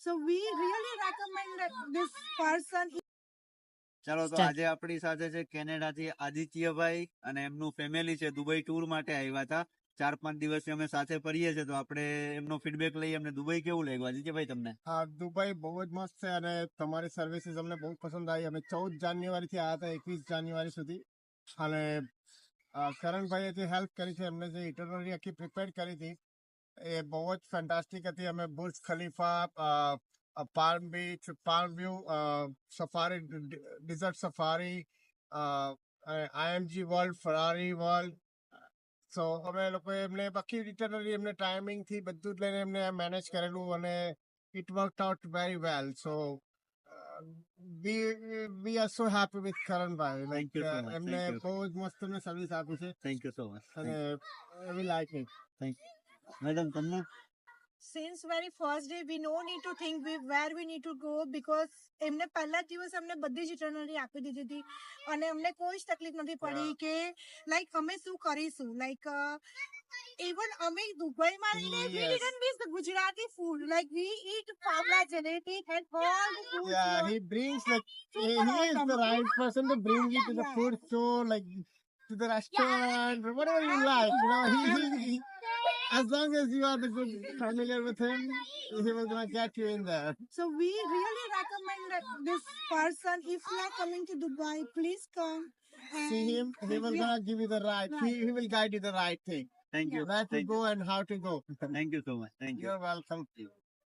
So we really recommend this person. ચાલો તો આજે આપણી સાથે છે કેનેડાથી આદિત્યભાઈ અને એમનું ફેમિલી છે દુબઈ ટૂર માટે આવ્યા હતા 4-5 દિવસથી અમે સાથે ફરીએ છીએ તો આપણે એમનો ફીડબેક લઈએ અમને દુબઈ કેવું લાગ્યું આદિત્યભાઈ તમને હા દુબઈ બહુ જ મસ્ત છે અને તમારી સર્વિસીસ અમને બહુ પસંદ આવી અમે 14 જાન્યુઆરીથી આવ્યા હતા 21 જાન્યુઆરી સુધી અને કરણભાઈએ જે હેલ્પ કરી છે એમને જે ઇટરનરી આખી પ્રિપેર કરી હતી એ બહુ જ ફેન્ટાસ્ટિક હતી અમે Burj Khalifa palm beach palm view safari desert safari IMG World Ferrari World so અમે લોકોએ એમને બાકી ઇટરનરી એમને ટાઈમિંગથી બધું જ લઈને એમને મેનેજ કરેલું અને it worked out very well. So we are so happy with Karanbhai. Thank you so much. એમને Thank you. બહુ જ મસ્ત એમને સર્વિસ આપી છે થેન્ક યુ સો મચ અને we like it. Thank you madam તમને Since very first day, we no need to think where we need to go because એમને પહેલા જ દિવસ અમને બધી જ ઇટરનરી આપી દીધી હતી અને અમને કોઈ જ તકલીફ નથી પડી કે લાઈક અમે શું કરીશું લાઈક even અમે દુબઈમાં રહીને we Yes. didn't miss the Gujarati food like we eat fafda jalebi and all the food Yeah, he brings like he is the right person to bring you to the food store, like to the restaurant, or whatever you like. You know, he as long as you are the good familiar with him, he will gonna get you in there. So we really recommend this person. If you are coming to Dubai, please come. See him, he will gonna give you the right. He will guide you the right thing. Thank you Where to go and how to go. Thank you so much thank you You're welcome.